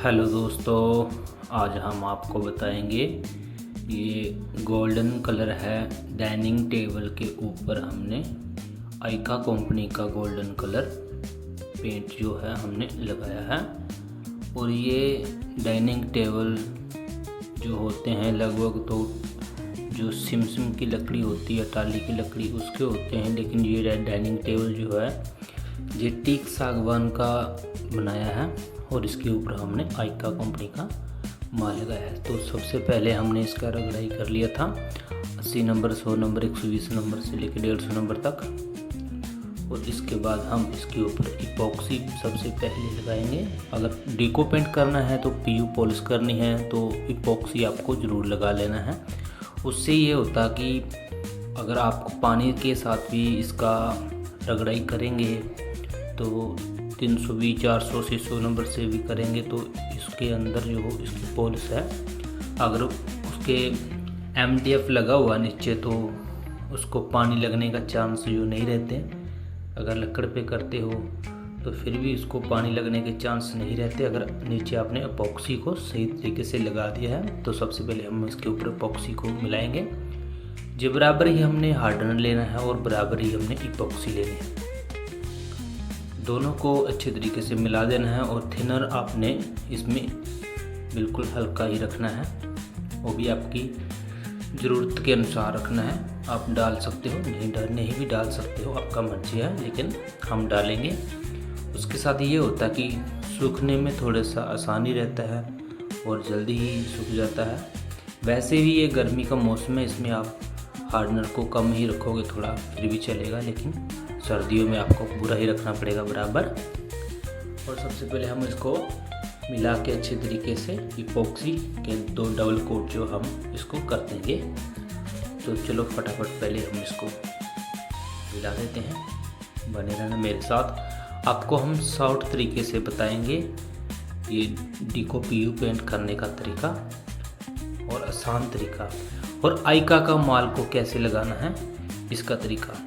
Hello दोस्तों, आज हम आपको बताएंगे ये गोल्डन कलर है। डाइनिंग टेबल के ऊपर हमने आइका कंपनी का गोल्डन कलर पेंट जो है हमने लगाया है। और ये डाइनिंग टेबल जो होते हैं लगभग तो जो सिमसिम की लकड़ी होती है, टाली की लकड़ी उसके होते हैं, लेकिन ये डाइनिंग टेबल जो है ये टीक सागवान का बनाया है और इसके ऊपर हमने आइका कंपनी का माल लगाया है। तो सबसे पहले हमने इसका रगड़ाई कर लिया था 80 नंबर, 100 नंबर, 120 नंबर से लेकर 150 नंबर तक। और इसके बाद हम इसके ऊपर इपॉक्सी सबसे पहले लगाएंगे। अगर डिको पेंट करना है तो पीयू पॉलिश करनी है तो इपॉक्सी आपको ज़रूर लगा लेना है। उससे ये होता कि अगर आप पानी के साथ भी इसका रगड़ाई करेंगे तो 320, 400 से 100 नंबर से भी करेंगे तो इसके अंदर जो इसकी पॉलिश है, अगर उसके MDF लगा हुआ नीचे तो उसको पानी लगने का चांस जो नहीं रहते। अगर लकड़ पे करते हो तो फिर भी उसको पानी लगने के चांस नहीं रहते अगर नीचे आपने एपॉक्सी को सही तरीके से लगा दिया है। तो सबसे पहले हम इसके ऊपर एपॉक्सी को मिलाएंगे। जो बराबर ही हमने हार्डनर लेना है और बराबर ही हमने इपॉक्सी लेनी है। दोनों को अच्छे तरीके से मिला देना है और थिनर आपने इसमें बिल्कुल हल्का ही रखना है, वो भी आपकी ज़रूरत के अनुसार रखना है। आप डाल सकते हो, नहीं भी डाल सकते हो, आपका मर्जी है, लेकिन हम डालेंगे। उसके साथ ये होता है कि सूखने में थोड़ा सा आसानी रहता है और जल्दी ही सूख जाता है। वैसे भी ये गर्मी का मौसम है, इसमें आप हार्डनर को कम ही रखोगे थोड़ा फिर भी चलेगा, लेकिन सर्दियों में आपको पूरा ही रखना पड़ेगा बराबर। और सबसे पहले हम इसको मिला के अच्छे तरीके से इपॉक्सी के 2 डबल कोट जो हम इसको कर देंगे। तो चलो फटाफट पहले हम इसको मिला देते हैं। बने रहना मेरे साथ, आपको हम शॉर्ट तरीके से बताएंगे ये डिको पीयू पेंट करने का तरीका और आसान तरीका, और आइका का माल को कैसे लगाना है इसका तरीका।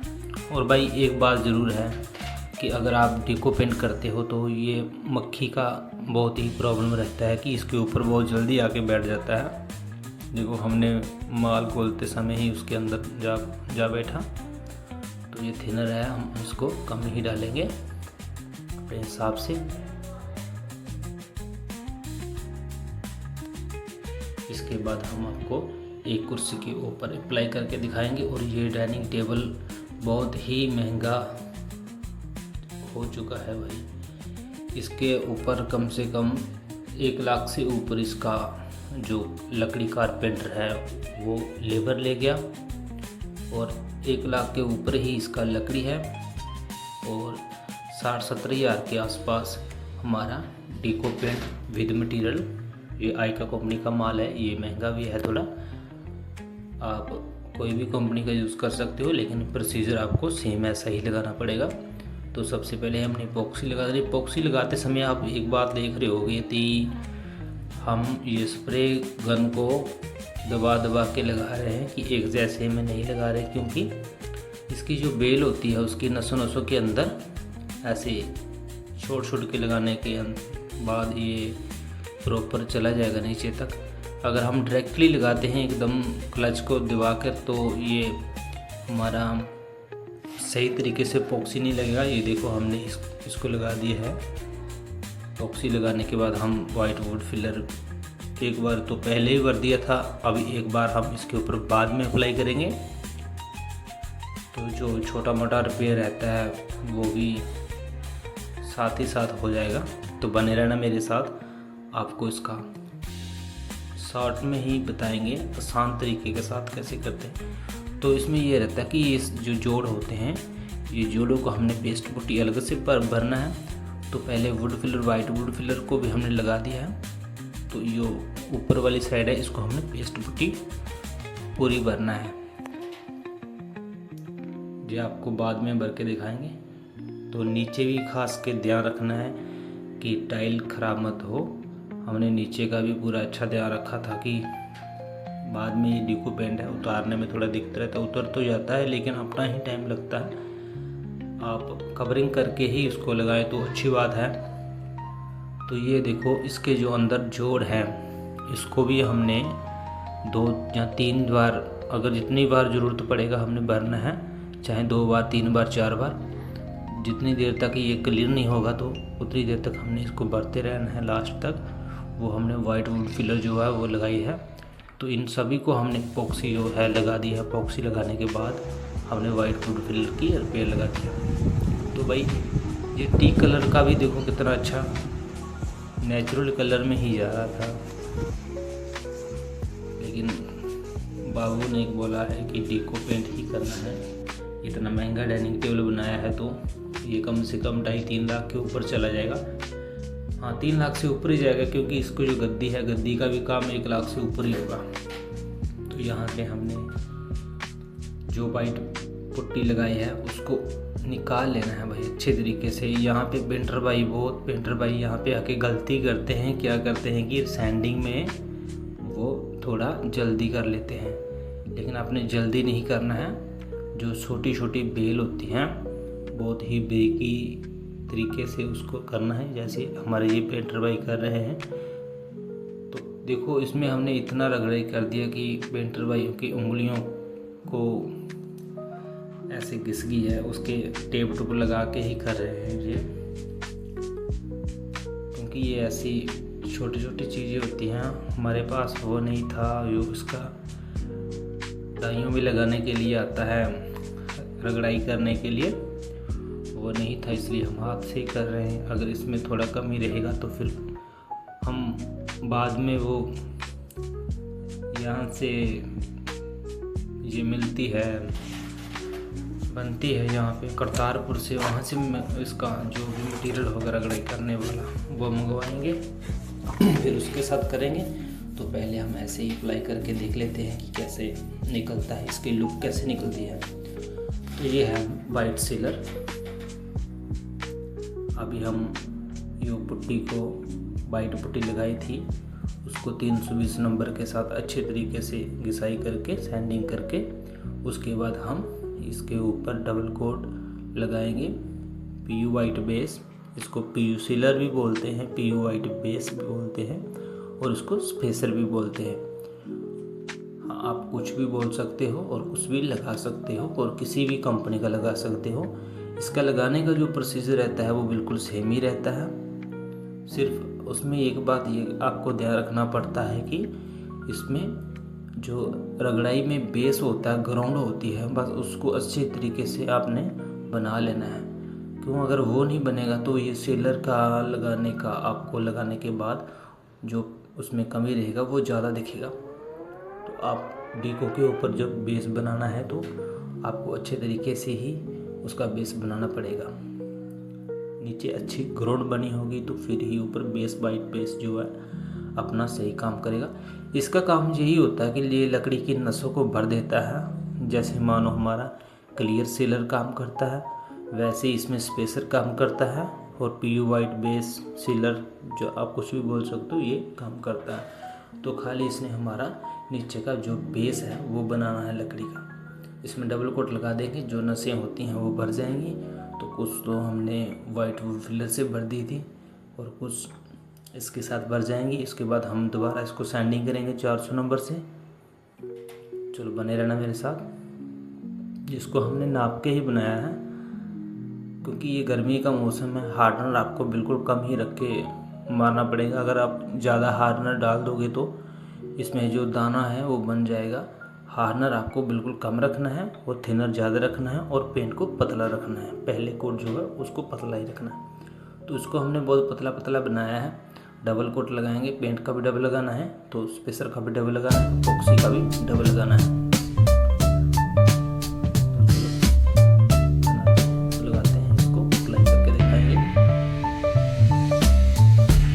और भाई एक बात ज़रूर है कि अगर आप डिको पेंट करते हो तो ये मक्खी का बहुत ही प्रॉब्लम रहता है कि इसके ऊपर बहुत जल्दी आके बैठ जाता है। देखो हमने माल खोलते समय ही उसके अंदर जा बैठा। तो ये थिनर है, हम इसको कम ही डालेंगे अपने हिसाब से। इसके बाद हम आपको एक कुर्सी के ऊपर अप्लाई करके दिखाएंगे। और ये डाइनिंग टेबल बहुत ही महंगा हो चुका है भाई। इसके ऊपर कम से कम 1 लाख से ऊपर इसका जो लकड़ी कारपेंटर है वो लेबर ले गया, और 1 लाख के ऊपर ही इसका लकड़ी है, और 60-70 हज़ार के आसपास हमारा डिको पेंट विद मटेरियल। ये आइका कंपनी का माल है, ये महंगा भी है थोड़ा। आप कोई भी कंपनी का यूज़ कर सकते हो, लेकिन प्रोसीजर आपको सेम ऐसा ही लगाना पड़ेगा। तो सबसे पहले हमने इपॉक्सी लगा दी। इपॉक्सी लगाते समय आप एक बात देख रहे होगे कि हम ये स्प्रे गन को दबा दबा के लगा रहे हैं कि एक जैसे में नहीं लगा रहे, क्योंकि इसकी जो बेल होती है उसकी नसों के अंदर ऐसे छोड़ के लगाने के बाद ये प्रॉपर चला जाएगा नीचे तक। अगर हम डायरेक्टली लगाते हैं एकदम क्लच को दबा कर तो ये हमारा सही तरीके से इपॉक्सी नहीं लगेगा। ये देखो हमने इसको लगा दिया है। इपॉक्सी लगाने के बाद हम वाइट वुड फिलर एक बार तो पहले ही भर दिया था, अभी एक बार हम इसके ऊपर बाद में अप्लाई करेंगे। तो जो छोटा मोटा रिपेयर रहता है वो भी साथ ही साथ हो जाएगा। तो बने रहना मेरे साथ, आपको इसका शॉर्ट में ही बताएंगे आसान तरीके के साथ कैसे करते हैं। तो इसमें ये रहता है कि ये जो जोड़ होते हैं, ये जोड़ों को हमने पेस्ट पुट्टी अलग से भरना है। तो पहले would filler, white would filler को भी हमने लगा दिया है। तो ये ऊपर वाली साइड है, इसको हमने पेस्ट पुट्टी पूरी भरना है। ये आपको बाद में भर के दिखाएंगे। तो नीचे भी खास के ध्यान रखना है कि टाइल खराब मत हो। हमने नीचे का भी पूरा अच्छा ध्यान रखा था कि बाद में ये डिको पेंट है उतारने में थोड़ा दिक्कत रहता है। उतर तो जाता है लेकिन अपना ही टाइम लगता है। आप कवरिंग करके ही इसको लगाएं तो अच्छी बात है। तो ये देखो इसके जो अंदर जोड़ है इसको भी हमने 2 या 3 बार, अगर जितनी बार ज़रूरत पड़ेगा हमने भरना है, चाहे 2 बार 3 बार 4 बार, जितनी देर तक ये क्लियर नहीं होगा तो उतनी देर तक हमने इसको भरते रहना है लास्ट तक। वो हमने वाइट वुड फिलर जो है वो लगाई है। तो इन सभी को हमने पॉक्सी जो है लगा दी है। पॉक्सी लगाने के बाद हमने वाइट वुड फिलर की रिपेयर लगा दिया। तो भाई ये टी कलर का भी देखो कितना अच्छा नेचुरल कलर में ही जा रहा था, लेकिन बाबू ने बोला है कि टी को पेंट ही करना है। इतना महंगा डाइनिंग टेबल बनाया है तो ये कम से कम 2.5-3 लाख के ऊपर चला जाएगा। हाँ 3 लाख से ऊपर ही जाएगा, क्योंकि इसको जो गद्दी है, गद्दी का भी काम 1 लाख से ऊपर ही होगा। तो यहाँ पे हमने जो वाइट पुट्टी लगाई है उसको निकाल लेना है भाई अच्छे तरीके से। यहाँ पे पेंटर भाई यहाँ पे आके गलती करते हैं। क्या करते हैं कि सैंडिंग में वो थोड़ा जल्दी कर लेते हैं, लेकिन आपने जल्दी नहीं करना है। जो छोटी छोटी बेल होती हैं बहुत ही बेकी तरीके से उसको करना है, जैसे हमारे ये पेंटर भाई कर रहे हैं। तो देखो इसमें हमने इतना रगड़ाई कर दिया कि पेंटर भाइयों की उंगलियों को ऐसे घिस गई है। उसके टेप टूप लगा के ही कर रहे हैं ये, क्योंकि ये ऐसी छोटी छोटी चीज़ें होती हैं। हमारे पास वो नहीं था, जो उसका डाइयों भी लगाने के लिए आता है, रगड़ाई करने के लिए वो नहीं था, इसलिए हम हाथ से ही कर रहे हैं। अगर इसमें थोड़ा कमी रहेगा तो फिर हम बाद में वो यहाँ से ये मिलती है, बनती है यहाँ पे करतारपुर से, वहाँ से इसका जो भी मटेरियल होगा रगड़ाई करने वाला वो मंगवाएंगे, फिर उसके साथ करेंगे। तो पहले हम ऐसे ही अप्लाई करके देख लेते हैं कि कैसे निकलता है, इसकी लुक कैसे निकलती है। तो ये है वाइट सीलर। अभी हम यो पुट्टी को वाइट पुट्टी लगाई थी उसको 320 नंबर के साथ अच्छे तरीके से घिसाई करके सैंडिंग करके उसके बाद हम इसके ऊपर डबल कोट लगाएंगे पीयू वाइट बेस। इसको पीयू सीलर भी बोलते हैं, पीयू वाइट बेस भी बोलते हैं और इसको स्पेसर भी बोलते हैं। हाँ, आप कुछ भी बोल सकते हो और कुछ भी लगा सकते हो और किसी भी कंपनी का लगा सकते हो। इसका लगाने का जो प्रोसीजर रहता है वो बिल्कुल सेम ही रहता है। सिर्फ उसमें एक बात ये आपको ध्यान रखना पड़ता है कि इसमें जो रगड़ाई में बेस होता है, ग्राउंड होती है, बस उसको अच्छे तरीके से आपने बना लेना है। क्यों, अगर वो नहीं बनेगा तो ये सीलर का लगाने का आपको लगाने के बाद जो उसमें कमी रहेगा वो ज़्यादा दिखेगा। तो आप डीको के ऊपर जब बेस बनाना है तो आपको अच्छे तरीके से ही उसका बेस बनाना पड़ेगा। नीचे अच्छी ग्राउंड बनी होगी तो फिर ही ऊपर बेस वाइट बेस जो है अपना सही काम करेगा। इसका काम यही होता है कि ये लकड़ी की नसों को भर देता है। जैसे मानो हमारा क्लियर सीलर काम करता है वैसे ही इसमें स्पेसर काम करता है और पीयू वाइट बेस सीलर जो आप कुछ भी बोल सकते हो ये काम करता है। तो खाली इसने हमारा नीचे का जो बेस है वो बनाना है लकड़ी का। इसमें डबल कोट लगा देंगे, जो नसें होती हैं वो भर जाएंगी। तो कुछ तो हमने वाइट वुड फिलर से भर दी थी और कुछ इसके साथ भर जाएंगी। इसके बाद हम दोबारा इसको सैंडिंग करेंगे 400 नंबर से। चलो बने रहना मेरे साथ। जिसको हमने नाप के ही बनाया है क्योंकि ये गर्मी का मौसम है। हार्डनर आपको बिल्कुल कम ही रख के मारना पड़ेगा। अगर आप ज़्यादा हार्डनर डाल दोगे तो इसमें जो दाना है वो बन जाएगा। हार्डनर आपको बिल्कुल कम रखना है और थिनर ज़्यादा रखना है और पेंट को पतला रखना है। पहले कोट जो है उसको पतला ही रखना है। तो इसको हमने बहुत पतला पतला बनाया है। डबल कोट लगाएंगे, पेंट का भी डबल लगाना है तो स्पेसर का भी डबल लगाना है, पॉक्सी का भी डबल लगाना है। तो लगाते हैं इसको, अप्लाई करके दिखाएंगे।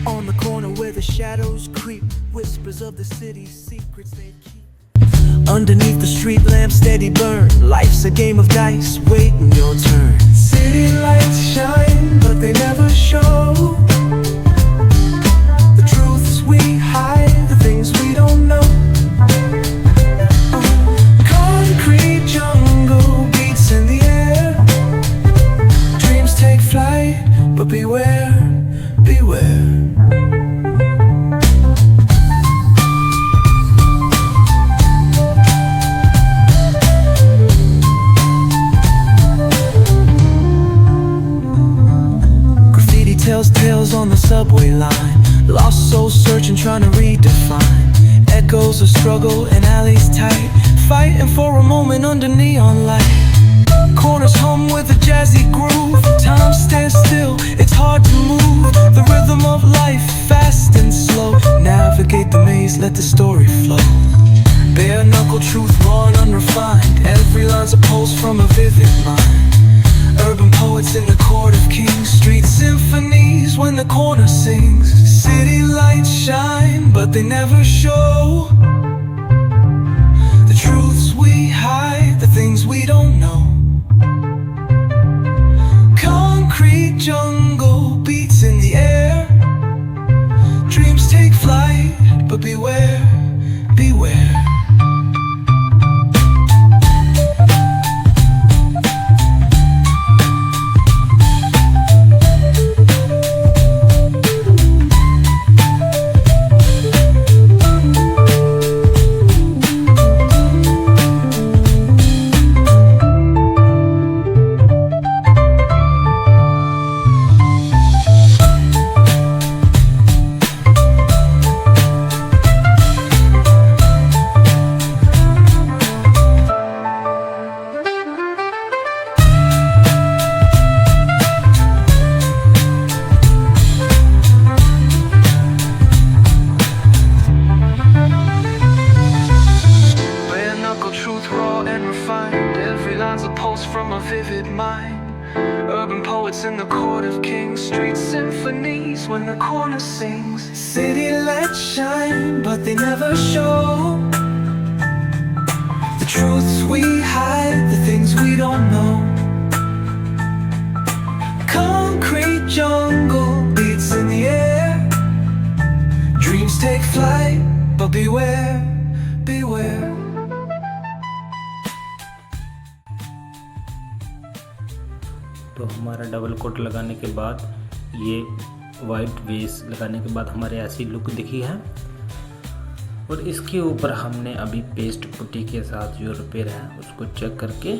On the corner where the shadows creep, whispers of the city's secrets they keep. Underneath the street lamp steady burn, life's a game of dice, waiting your turn. City lights shine, but they never show the truths we hide, the things we don't know. Concrete jungle beats in the air, dreams take flight, but beware, beware. searching, trying to redefine echoes of struggle and alleys tight, fighting for a moment under neon light. Corners hum with a jazzy groove. Time stands still, it's hard to move. The rhythm of life, fast and slow. Navigate the maze, let the story flow. Bare knuckle truth, raw and unrefined. Every line's a pulse from a vivid mind. Urban poets in the court of kings. Street symphonies when the corner sings. City lights shine, but they never show the truths we hide, the things we don't know. Concrete jungle beats in the air. Dreams take flight, but beware, beware. From a vivid mind. Urban poets in the court of kings. Street symphonies when the corner sings. City lights shine, but they never show the truths we hide, the things we don't know. Concrete jungle beats in the air. Dreams take flight, but beware, beware. तो हमारा double coat लगाने के बाद, ये white base लगाने के बाद हमारे ऐसी लुक दिखी है। और इसके ऊपर हमने अभी पेस्ट पुट्टी के साथ जो रिपेयर है उसको चेक करके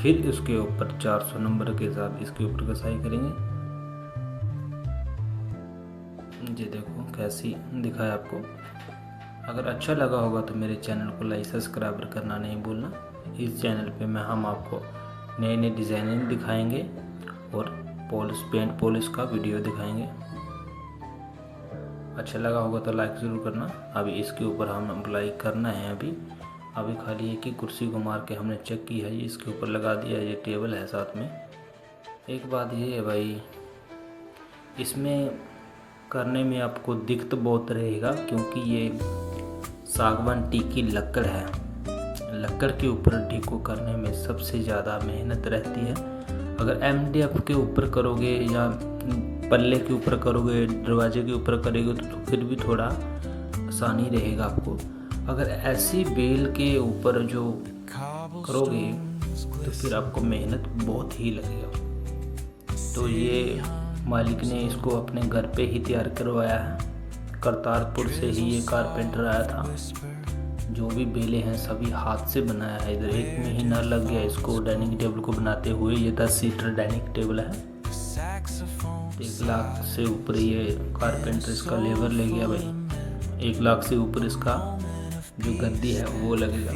फिर उसके ऊपर 400 नंबर के साथ इसके ऊपर घसाई करेंगे। ये देखो कैसी दिखा है आपको। अगर अच्छा लगा होगा तो मेरे चैनल को लाइक सब्सक्राइब करना नहीं भूलना। इस चैनल पे हम आपको नए नए डिज़ाइनिंग दिखाएंगे और पेंट पॉलिश का वीडियो दिखाएंगे। अच्छा लगा होगा तो लाइक ज़रूर करना। अभी इसके ऊपर हम अप्लाई करना है। अभी खाली एक ही कुर्सी को मार के हमने चेक की है, ये इसके ऊपर लगा दिया। ये टेबल है साथ में। एक बात ये है भाई, इसमें करने में आपको दिक्कत बहुत रहेगा क्योंकि ये सागवान टीक की लकड़ है। लकड़ के ऊपर डीको करने में सबसे ज़्यादा मेहनत रहती है। अगर MDF के ऊपर करोगे या पल्ले के ऊपर करोगे, दरवाजे के ऊपर करोगे तो फिर भी थोड़ा आसानी रहेगा आपको। अगर ऐसी बेल के ऊपर जो करोगे तो फिर आपको मेहनत बहुत ही लगेगा। तो ये मालिक ने इसको अपने घर पे ही तैयार करवाया है। करतारपुर से ही ये कारपेंटर आया था। जो भी बेलें हैं सभी हाथ से बनाया है। इधर 1 महीना लग गया इसको डाइनिंग टेबल को बनाते हुए। ये 10 सीटर डाइनिंग टेबल है। 1 लाख से ऊपर ये कारपेंटर इसका लेबर ले गया भाई। 1 लाख से ऊपर इसका जो गद्दी है वो लगेगा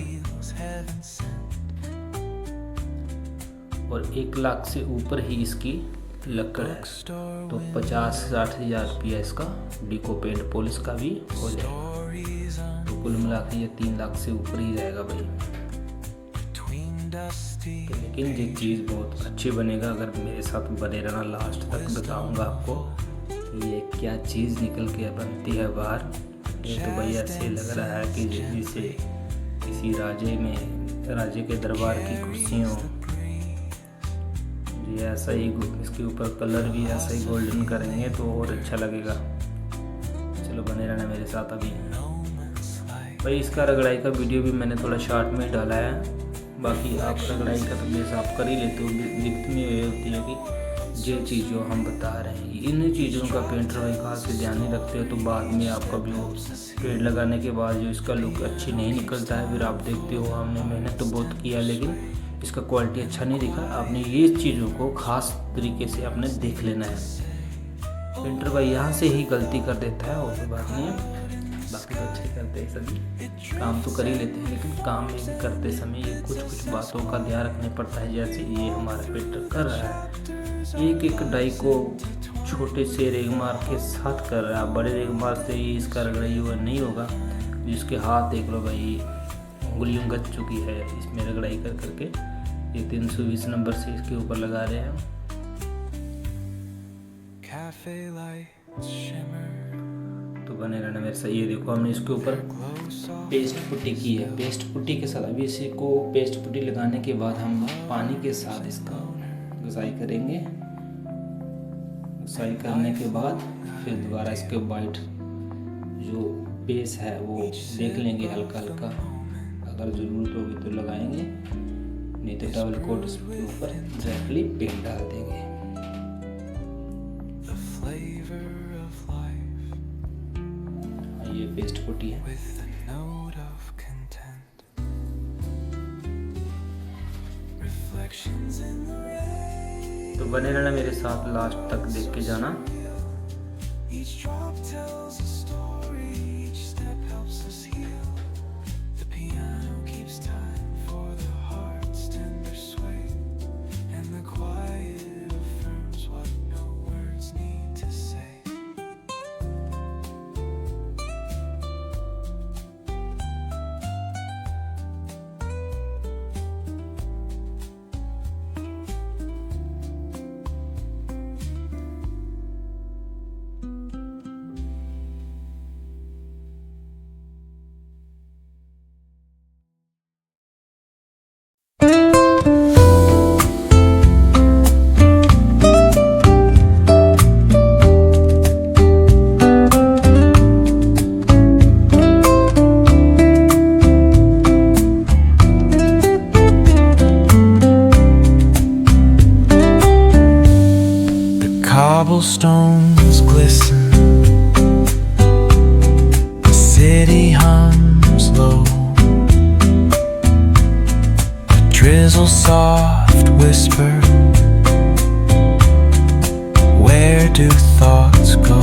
और 1 लाख से ऊपर ही इसकी लकड़ है। तो 50-60 हज़ार रुपया इसका डीको पेंट पॉलिश का भी हो जाएगा। तो कुल मिला के ये 3 लाख से ऊपर ही जाएगा भाई। तो लेकिन ये चीज़ बहुत अच्छी बनेगा अगर मेरे साथ बने रहना। लास्ट तक बताऊंगा आपको ये क्या चीज़ निकल के बनती है बाहर। ये तो भाई ऐसे लग रहा है कि जैसे किसी राजे के दरबार की कुर्सी हो। ये ऐसा ही इसके ऊपर कलर भी ऐसा ही गोल्डन करेंगे तो और अच्छा लगेगा। चलो बने रहना मेरे साथ। अभी भाई इसका रगड़ाई का वीडियो भी मैंने थोड़ा शॉर्ट में डाला है। बाकी आप रगड़ाई का तो बेस आप कर ही लेते हो। दिक्कत में ये होती है कि ये चीज़ जो हम बता रहे हैं इन चीज़ों का पेंटर भाई खास से ध्यान नहीं रखते हो तो बाद में आपका भी वो पेंट लगाने के बाद जो इसका लुक अच्छी नहीं निकलता है। फिर आप देखते हो हमने मेहनत तो बहुत किया लेकिन इसका क्वालिटी अच्छा नहीं दिखा। आपने ये चीज़ों को ख़ास तरीके से आपने देख लेना है। पेंटर भाई यहाँ से ही गलती कर देता है और कोई बात नहीं है। बाकी तो अच्छे करते हैं, सभी काम तो कर ही लेते हैं, लेकिन काम में भी करते समय ये कुछ बातों का ध्यान रखना पड़ता है। जैसे ये हमारा पेंटर कर रहा है, एक एक डाई को छोटे से रेगमार के साथ कर रहा है। बड़े रेगमार से ही इसका रगड़ाई हुआ नहीं होगा। जिसके हाथ देख लो भाई, उंगलियों गच चुकी है इसमें रगड़ाई कर करके। ये 320 नंबर से इसके ऊपर लगा रहे हैं। तो बने रहना मेरे साथ। ये देखो हमने इसके ऊपर पेस्ट पुट्टी की है। पेस्ट पुट्टी के साथ अभी इसी को पेस्ट पुट्टी लगाने के बाद हम पानी के साथ इसका घिसाई करेंगे। घिसाई करने के बाद फिर दोबारा इसके वाइट जो बेस है वो देख लेंगे हल्का हल्का, अगर ज़रूरत होगी तो लगाएंगे, नहीं तो डबल कोट इसके ऊपर डायरेक्टली पेंट डाल देंगे। ये पेस्ट पुट्टी है। तो बने रहना मेरे साथ, लास्ट तक देख के जाना। Cobblestones glisten, the city hums low, a drizzle soft whisper, where do thoughts go?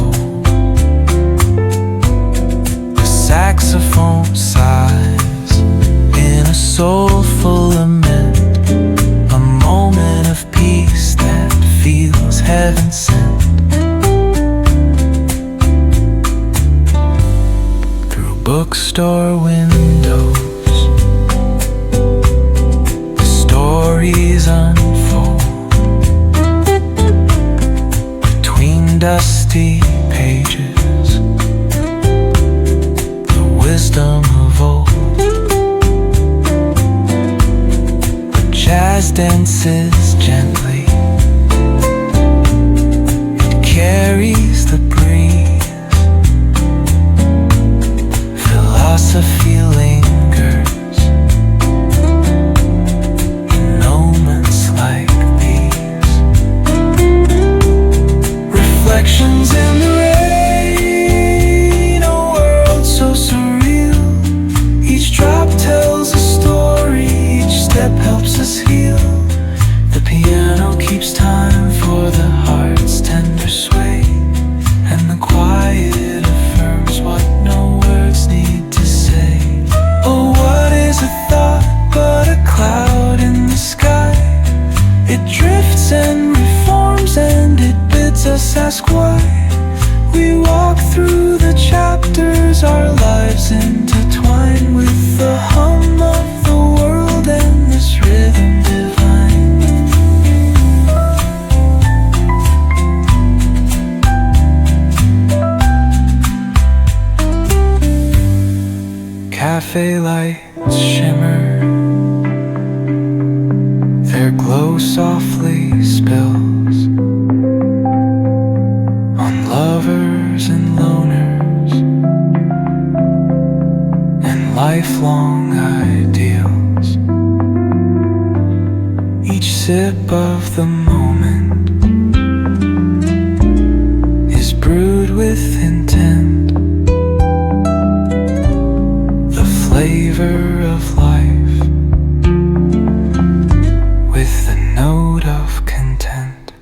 The saxophone sighs in a soulful lament, a moment of peace that feels heaven sent. Bookstore windows, the stories unfold between dusty pages, the wisdom of old. But jazz dances gently, it carries the breeze. Philosophy lingers in moments like these. Reflections in the rain, a world so surreal. Each drop tells a story, each step helps us heal. The piano keeps time for the heart's tender sway, and the quiet affirms what no words need to say. Oh, what is a thought but a cloud in the sky? It drifts and reforms and it bids us ask why. We walk through the chapters, our lives intertwine with the hum of the world and this rhythm divine. Cafe lights shimmer, their glow softly spills on lovers and loners and lifelong ideals. Each sip of the moment is brewed with intent, flavor of life with a note of content.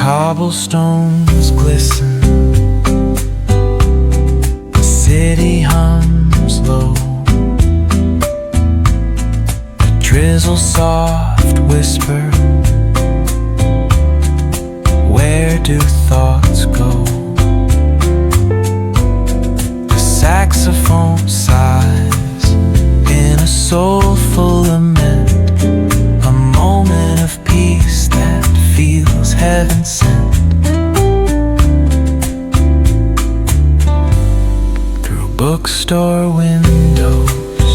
cobblestones glisten, the city hums low, a drizzle soft whisper, where do thoughts go? The saxophone sighs in a soulful lament, a moment of peace that feels heaven sent. Through bookstore windows,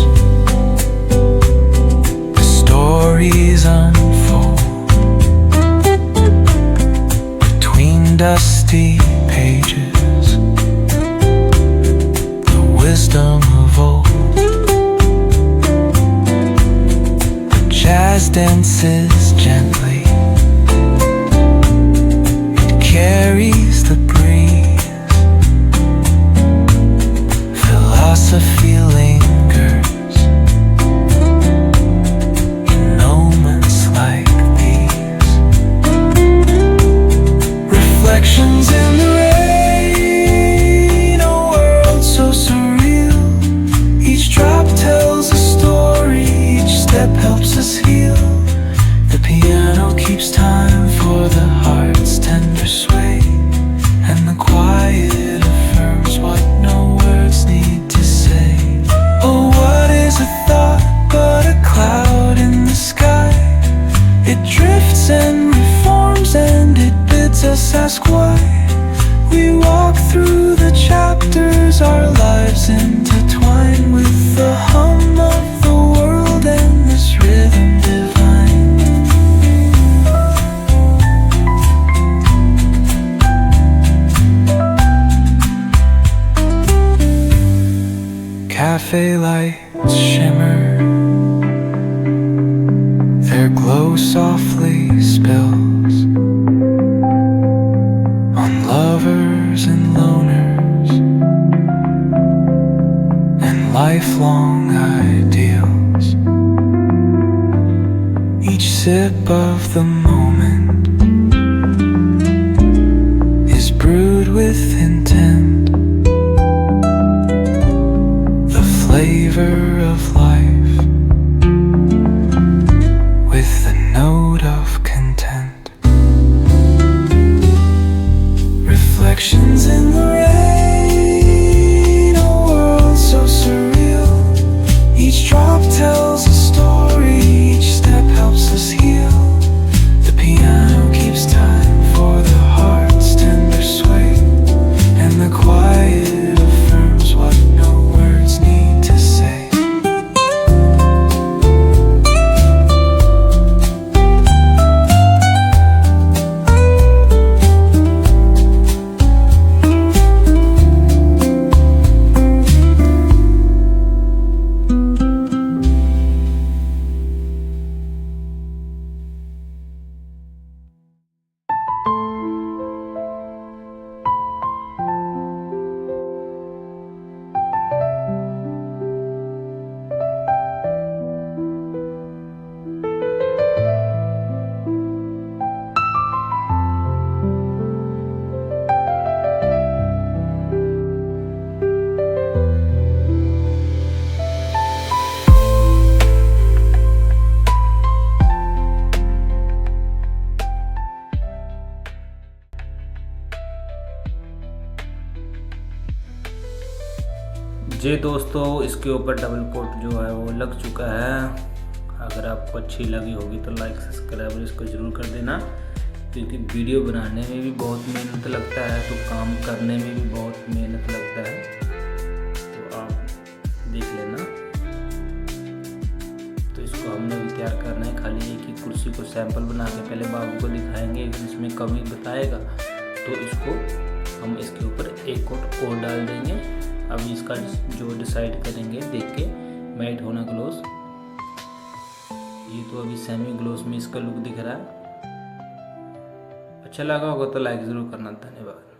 the stories unfold. Between dusty pages, the wisdom of old. The jazz dances gently, carries the breeze. Philosophy lingers in moments like these. Reflections in the rain, a world so surreal. Each drop tells a story, each step helps us heal. The piano keeps time for the heart's tender sway, and the quiet affirms what no words need to say. Oh, what is a thought but a cloud in the sky? It drifts and reforms and it bids us ask why. We walk through the chapters, our lives intertwine with the hum of the world and this rhythm divine. Cafe lights shimmer, their glow softly spills on lovers and loners and lifelong ideals. Each sip of the moment is brewed with intent, flavor of life with the note of content. Reflections in the rain, a world so surreal. Each drop tells a story, each step helps us heal. The piano keeps time for the heart's tender sway, and the quiet affirms what no words need to say. जी दोस्तों, इसके ऊपर double coat जो है वो लग चुका है। अगर आपको अच्छी लगी होगी तो लाइक सब्सक्राइब इसको ज़रूर कर देना, क्योंकि वीडियो बनाने में भी बहुत मेहनत लगता है, तो काम करने में भी बहुत मेहनत लगता है, तो आप देख लेना। तो इसको हमने भी तैयार करना है, खाली एक ही कुर्सी को सैंपल बना के पहले बाबू को दिखाएंगे, इसमें कमी बताएगा तो इसको हम इसके ऊपर एक कोट और डाल देंगे। अभी इसका जो डिसाइड करेंगे देख के, मैट होना ग्लोस। ये तो अभी सेमी ग्लोस में इसका लुक दिख रहा है। अच्छा लगा होगा तो लाइक ज़रूर करना। धन्यवाद।